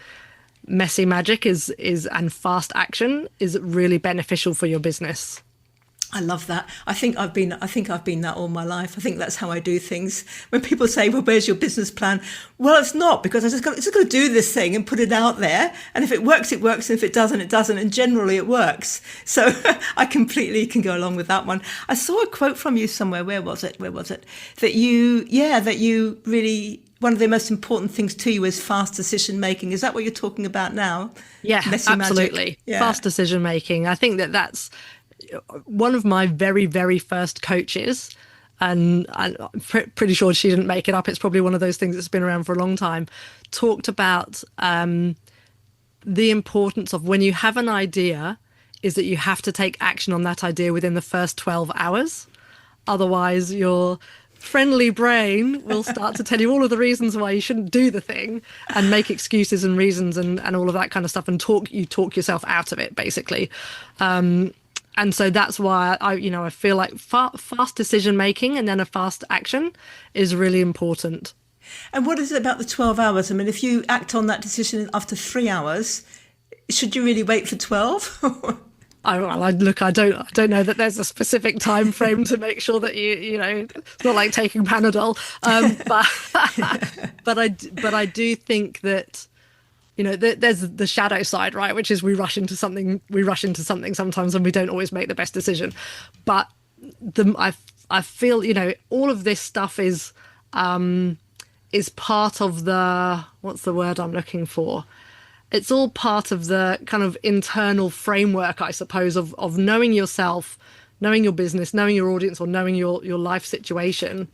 messy magic and fast action is really beneficial for your business. I love that. I think I've been that all my life. I think that's how I do things. When people say, "Well, where's your business plan?" Well, it's not, because I just got to do this thing and put it out there. And if it works, it works. And if it doesn't, it doesn't. And generally, it works. So I completely can go along with that one. I saw a quote from you somewhere. Where was it? That you really, one of the most important things to you is fast decision making. Is that what you're talking about now? Yeah, Messy absolutely. Yeah. Fast decision making. I think that's one of my very, very first coaches, and I'm pretty sure she didn't make it up. It's probably one of those things that's been around for a long time. Talked about the importance of, when you have an idea, is that you have to take action on that idea within the first 12 hours. Otherwise, your friendly brain will start to tell you all of the reasons why you shouldn't do the thing, and make excuses and reasons and all of that kind of stuff, and talk yourself out of it, basically. And so that's why I feel like fast decision making and then a fast action is really important. And what is it about the 12 hours? I mean, if you act on that decision after 3 hours, should you really wait for 12? I don't know that there's a specific time frame to make sure that it's not like taking Panadol. But I do think that, there's the shadow side, right? Which is we rush into something sometimes, and we don't always make the best decision. But I feel, all of this stuff is part of what's the word I'm looking for? It's all part of the kind of internal framework, I suppose, of knowing yourself, knowing your business, knowing your audience, or knowing your life situation.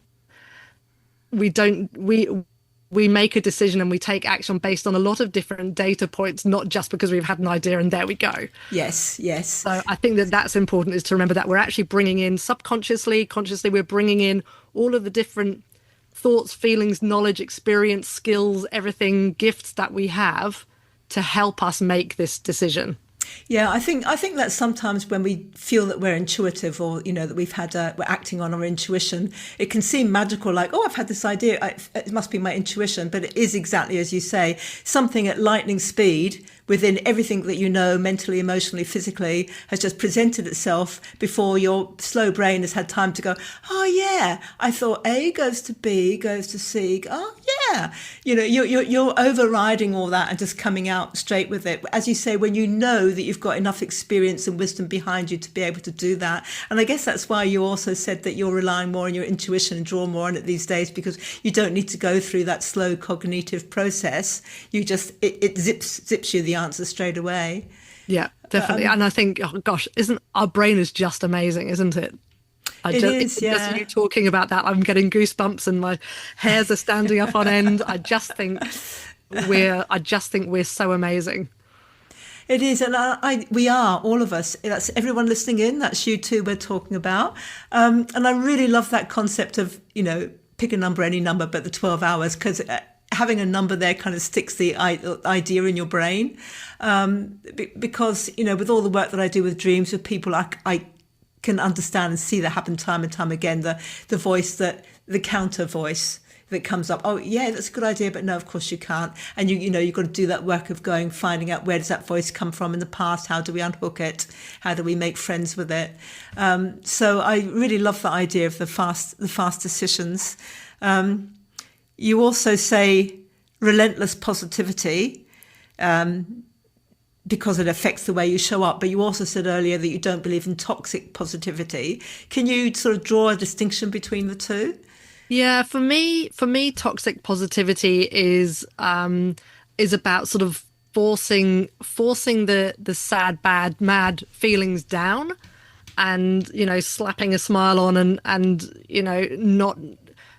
We make a decision and we take action based on a lot of different data points, not just because we've had an idea and there we go. Yes. So I think that's important, is to remember that we're actually bringing in consciously, we're bringing in all of the different thoughts, feelings, knowledge, experience, skills, everything, gifts that we have to help us make this decision. Yeah, I think that sometimes when we feel that we're intuitive, or that we're acting on our intuition, it can seem magical, like, oh, I've had this idea, it must be my intuition. But it is exactly as you say, something at lightning speed within everything that mentally, emotionally, physically, has just presented itself before your slow brain has had time to go, oh yeah, I thought A goes to B goes to C. Oh yeah, you're overriding all that and just coming out straight with it. As you say, when you know that you've got enough experience and wisdom behind you to be able to do that. And I guess that's why you also said that you're relying more on your intuition and draw more on it these days, because you don't need to go through that slow cognitive process. You just, it zips you the answer straight away. Yeah, definitely. And I think, oh gosh, our brain is just amazing, isn't it? Just you talking about that, I'm getting goosebumps and my hairs are standing up on end. I just think we're so amazing. It is, and we are, all of us. That's everyone listening in. That's you too. We're talking about, and I really love that concept of pick a number, any number, but the 12 hours, because having a number there kind of sticks the idea in your brain. Because with all the work that I do with dreams with people, I can understand and see that happen time and time again. The voice, the counter voice that comes up. Oh yeah, that's a good idea, but no, of course you can't. And you've got to do that work of finding out, where does that voice come from in the past? How do we unhook it? How do we make friends with it? So I really love the idea of the fast decisions. You also say relentless positivity, because it affects the way you show up. But you also said earlier that you don't believe in toxic positivity. Can you sort of draw a distinction between the two? Yeah, for me, toxic positivity is about sort of forcing the sad, bad, mad feelings down, and slapping a smile on, and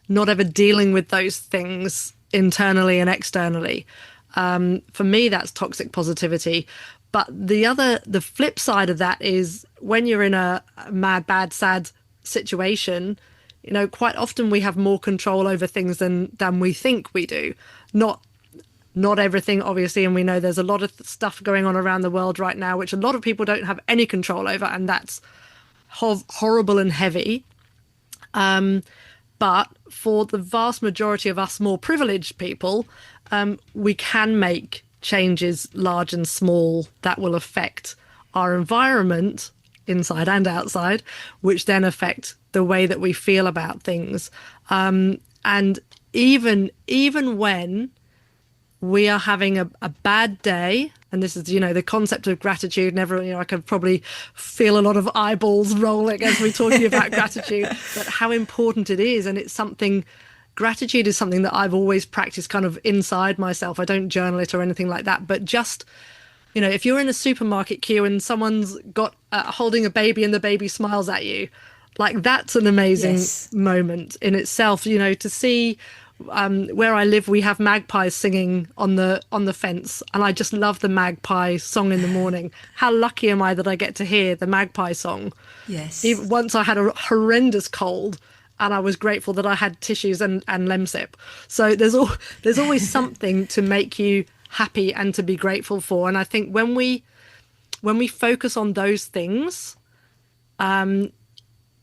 not ever dealing with those things internally and externally. For me, that's toxic positivity. But the flip side of that is when you're in a mad, bad, sad situation, quite often we have more control over things than we think we do. Not not everything, obviously, and we know there's a lot of stuff going on around the world right now, which a lot of people don't have any control over, and that's horrible and heavy. But for the vast majority of us more privileged people, we can make changes large and small that will affect our environment, inside and outside, which then affect the way that we feel about things. And even when we are having a bad day, and this is, the concept of gratitude, and everyone, I can probably feel a lot of eyeballs rolling as we're talking about gratitude, but how important it is. And it's something, gratitude is something that I've always practiced kind of inside myself. I don't journal it or anything like that, but just, if you're in a supermarket queue and someone's got holding a baby and the baby smiles at you, like that's an amazing Yes. moment in itself, to see. Where I live, we have magpies singing on the fence, and I just love the magpie song in the morning. How lucky am I that I get to hear the magpie song? Yes. Even once I had a horrendous cold, and I was grateful that I had tissues and Lemsip. So there's always something to make you happy and to be grateful for. And I think when we focus on those things,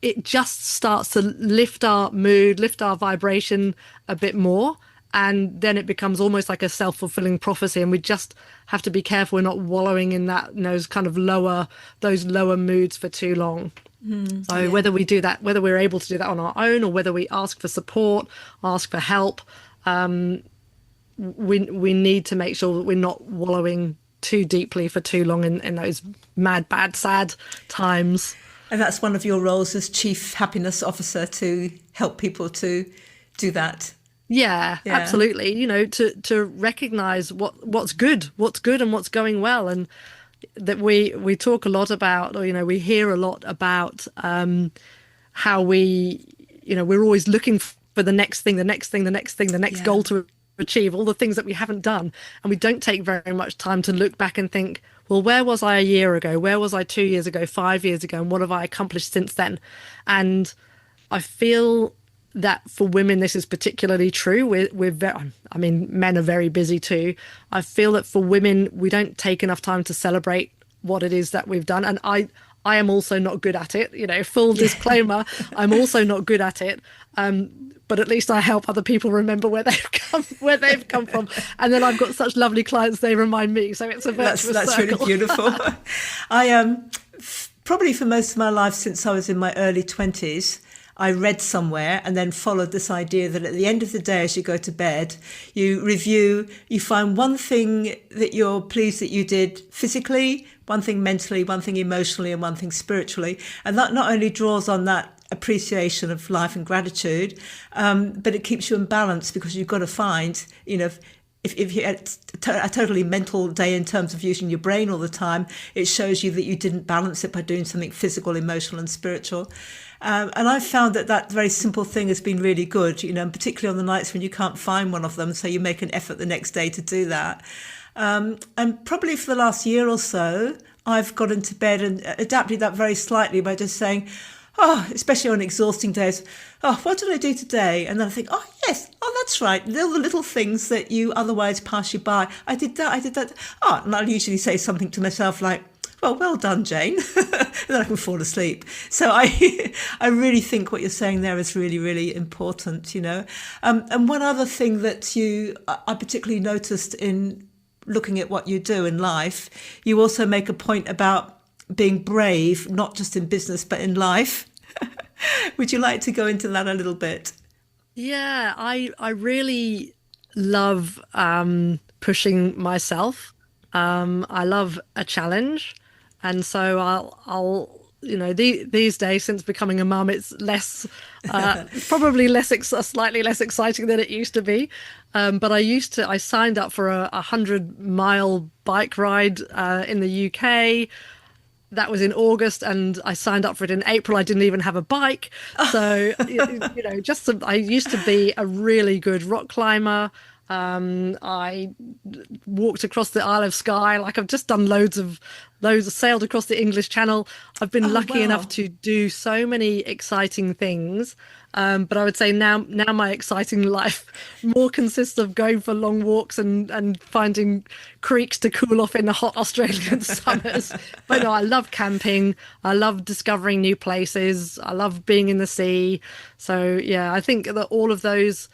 it just starts to lift our mood, lift our vibration a bit more. And then it becomes almost like a self-fulfilling prophecy. And we just have to be careful we're not wallowing in those kind of those lower moods for too long. So Yeah. whether we do that, whether we're able to do that on our own, or whether we ask for support, ask for help, we need to make sure that we're not wallowing too deeply for too long in those mad, bad, sad times. And that's one of your roles as Chief Happiness Officer, to help people to do that. Yeah, Yeah. absolutely. To recognize what's good and what's going well, and that we talk a lot about, or we hear a lot about how we're always looking for the next thing, the next thing, the next thing, the next Yeah. goal to achieve, all the things that we haven't done, and we don't take very much time to look back and think, well, where was I a year ago? Where was I 2 years ago, 5 years ago? And what have I accomplished since then? And I feel that for women, this is particularly true. I mean, men are very busy too. I feel that for women, we don't take enough time to celebrate what it is that we've done. And I am also not good at it. Full disclaimer, I'm also not good at it. But at least I help other people remember where they've come from. And then I've got such lovely clients, they remind me. So it's a virtuous That's circle. really beautiful. I probably for most of my life, since I was in my early 20s, I read somewhere and then followed this idea that at the end of the day, as you go to bed, you review, you find one thing that you're pleased that you did physically, one thing mentally, one thing emotionally, and one thing spiritually. And that not only draws on that appreciation of life and gratitude, but it keeps you in balance, because you've got to find, if you had a totally mental day in terms of using your brain all the time, it shows you that you didn't balance it by doing something physical, emotional, and spiritual. And I've found that very simple thing has been really good, and particularly on the nights when you can't find one of them, so you make an effort the next day to do that. And probably for the last year or so, I've got into bed and adapted that very slightly by just saying, especially on exhausting days, what did I do today? And then I think, yes, that's right. All the little things that you otherwise pass you by. I did that. And I'll usually say something to myself like, well done, Jane. And then I can fall asleep. So I really think what you're saying there is really, really important, And one other thing that I particularly noticed in looking at what you do in life, you also make a point about being brave, not just in business, but in life. Would you like to go into that a little bit? Yeah, I really love pushing myself. I love a challenge, and so these days, since becoming a mum, it's less, probably slightly less exciting than it used to be. But I signed up for a 100-mile bike ride in the UK. That was in August, and I signed up for it in April. I didn't even have a bike. So, I used to be a really good rock climber. I walked across the Isle of Skye. Like, I've just done sailed across the English Channel. I've been lucky enough to do so many exciting things. But I would say now my exciting life more consists of going for long walks and finding creeks to cool off in the hot Australian summers. But no, I love camping. I love discovering new places. I love being in the sea. So yeah, I think that all of the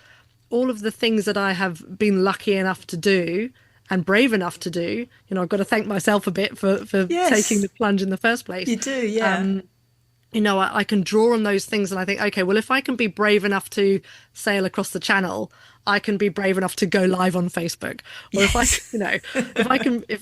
things that I have been lucky enough to do and brave enough to do, I've got to thank myself a bit for taking the plunge in the first place. You do, yeah. I can draw on those things and I think, okay, well, if I can be brave enough to sail across the channel, I can be brave enough to go live on Facebook. Or if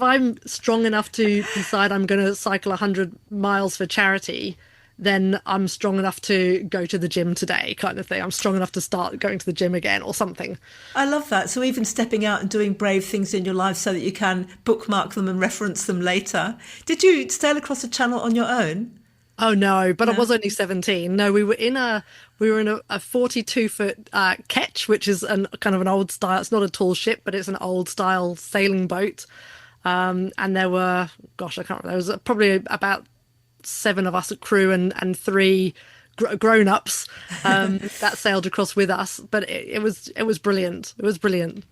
I'm strong enough to decide I'm going to cycle 100 miles for charity, then I'm strong enough to go to the gym today, kind of thing. I'm strong enough to start going to the gym again or something. I love that. So even stepping out and doing brave things in your life so that you can bookmark them and reference them later. Did you sail across the channel on your own? Oh no, but I was only 17. No, we were in a 42-foot ketch, which is kind of an old style. It's not a tall ship, but it's an old style sailing boat. And there were, I can't remember. There was probably about 7 of us at crew and 3 grown-ups that sailed across with us. But it was brilliant. It was brilliant.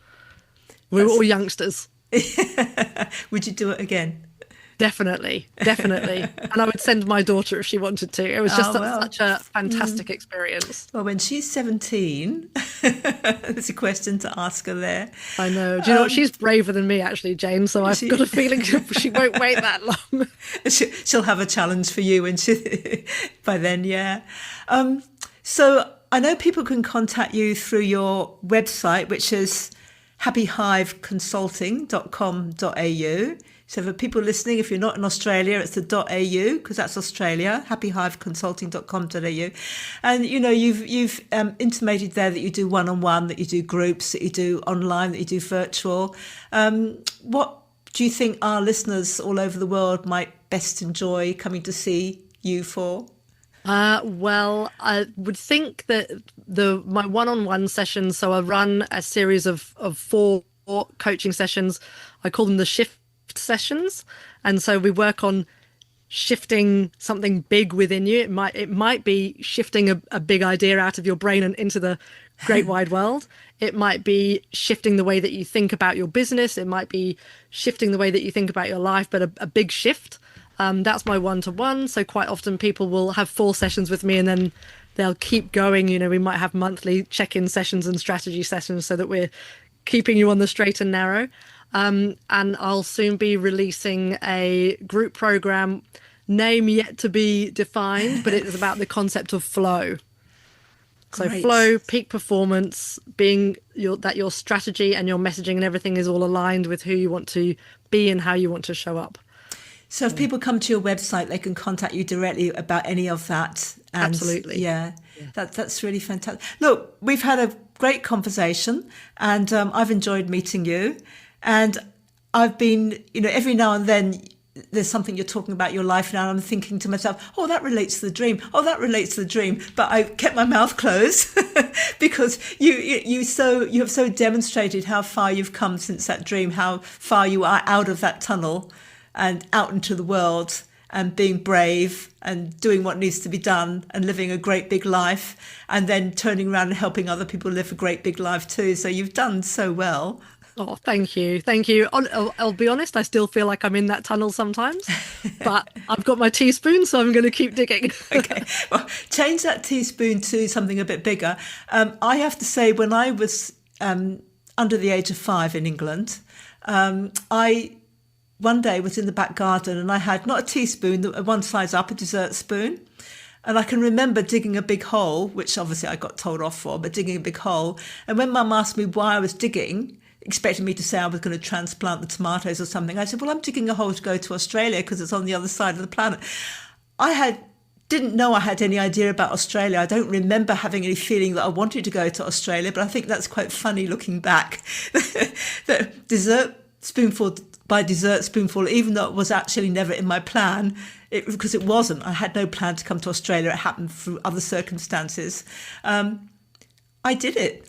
We were all youngsters. Would you do it again? Definitely. And I would send my daughter if she wanted to. It was just such a fantastic experience. Well, when she's 17, there's a question to ask her there. I know. Do you know what? She's braver than me, actually, Jane. So I've got a feeling she won't wait that long. She'll have a challenge for you by then, yeah. So I know people can contact you through your website, which is happyhiveconsulting.com.au. So for people listening, if you're not in Australia, it's the .au, because that's Australia, happyhiveconsulting.com.au. And, you've intimated there that you do one-on-one, that you do groups, that you do online, that you do virtual. What do you think our listeners all over the world might best enjoy coming to see you for? Well, I would think that my one-on-one sessions, so I run a series of 4 coaching sessions. I call them the shift sessions, and so we work on shifting something big within you. It might be shifting a big idea out of your brain and into the great wide world. It might be shifting the way that you think about your business. It might be shifting the way that you think about your life, but a big shift. That's my one-to-one. So quite often people will have 4 sessions with me and then they'll keep going. We might have monthly check-in sessions and strategy sessions so that we're keeping you on the straight and narrow. And I'll soon be releasing a group program, name yet to be defined, but it is about the concept of flow. So Great. Flow, peak performance, being your strategy and your messaging and everything is all aligned with who you want to be and how you want to show up. So if people come to your website, they can contact you directly about any of that. And absolutely. Yeah. That's really fantastic. Look, we've had a great conversation and I've enjoyed meeting you. And I've been, every now and then there's something you're talking about your life now, and I'm thinking to myself, oh, that relates to the dream. Oh, that relates to the dream. But I kept my mouth closed because you have so demonstrated how far you've come since that dream, how far you are out of that tunnel and out into the world and being brave and doing what needs to be done and living a great big life and then turning around and helping other people live a great big life too. So you've done so well. Oh, thank you. I'll be honest, I still feel like I'm in that tunnel sometimes, but I've got my teaspoon, so I'm going to keep digging. Okay, well, change that teaspoon to something a bit bigger. I have to say, when I was under the age of 5 in England, I one day was in the back garden and I had not a teaspoon, one size up, a dessert spoon. And I can remember digging a big hole, which obviously I got told off for, but digging a big hole. And when Mum asked me why I was digging, expecting me to say I was going to transplant the tomatoes or something, I said, well, I'm digging a hole to go to Australia because it's on the other side of the planet. didn't know I had any idea about Australia. I don't remember having any feeling that I wanted to go to Australia, but I think that's quite funny looking back. The dessert spoonful by dessert spoonful, even though it was actually never in my plan, because it wasn't. I had no plan to come to Australia. It happened through other circumstances. I did it.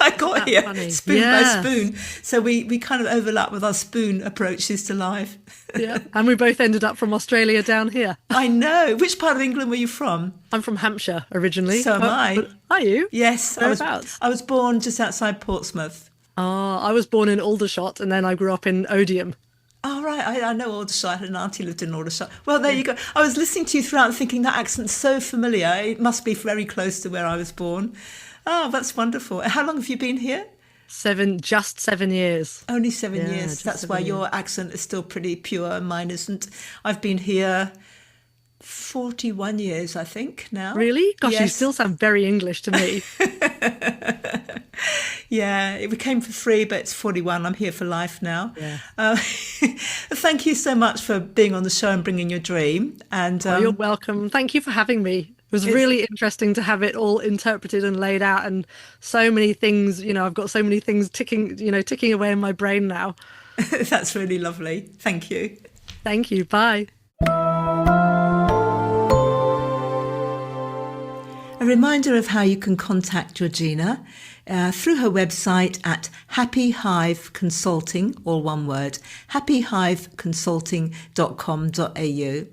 I got That's here funny. spoon Yes. by spoon. So we kind of overlap with our spoon approaches to life. Yeah. And we both ended up from Australia down here. I know. Which part of England were you from? I'm from Hampshire originally. So am I. But are you? Yes, Whereabouts? I was born just outside Portsmouth. I was born in Aldershot and then I grew up in Odium. Oh, right. I know Aldershot. I had an auntie lived in Aldershot. Well, there you go. I was listening to you throughout thinking that accent's so familiar. It must be very close to where I was born. Oh, that's wonderful. How long have you been here? Just 7 years. Only 7 Yeah, years. just That's 7 why years. your accent is still pretty pure and mine isn't. I've been here 41 years, I think, now. Really? Gosh, you Yes. still sound very English to me. Yeah, it came for free, but it's 41. I'm here for life now. Yeah. Thank you so much for being on the show and bringing your dream. And You're welcome. Thank you for having me. It was really interesting to have it all interpreted and laid out, and so many things, I've got so many things ticking away in my brain now. that's really lovely. Thank you. Thank you. Bye. A reminder of how you can contact Georgina through her website at Happy Hive Consulting, all one word, happyhiveconsulting.com.au.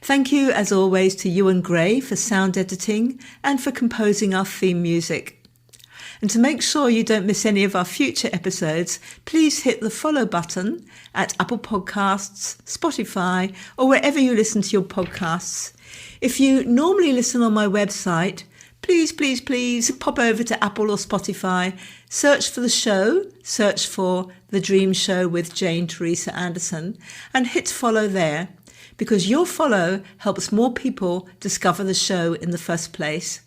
Thank you, as always, to Ewan Gray for sound editing and for composing our theme music. And to make sure you don't miss any of our future episodes, please hit the follow button at Apple Podcasts, Spotify, or wherever you listen to your podcasts. If you normally listen on my website, please pop over to Apple or Spotify, search for the show, search for The Dream Show with Jane Teresa Anderson, and hit follow there, because your follow helps more people discover the show in the first place.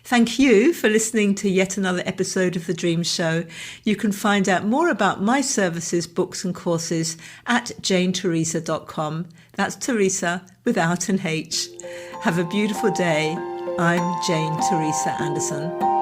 Thank you for listening to yet another episode of The Dream Show. You can find out more about my services, books and courses at janeteresa.com. That's Teresa without an H. Have a beautiful day. I'm Jane Teresa Anderson.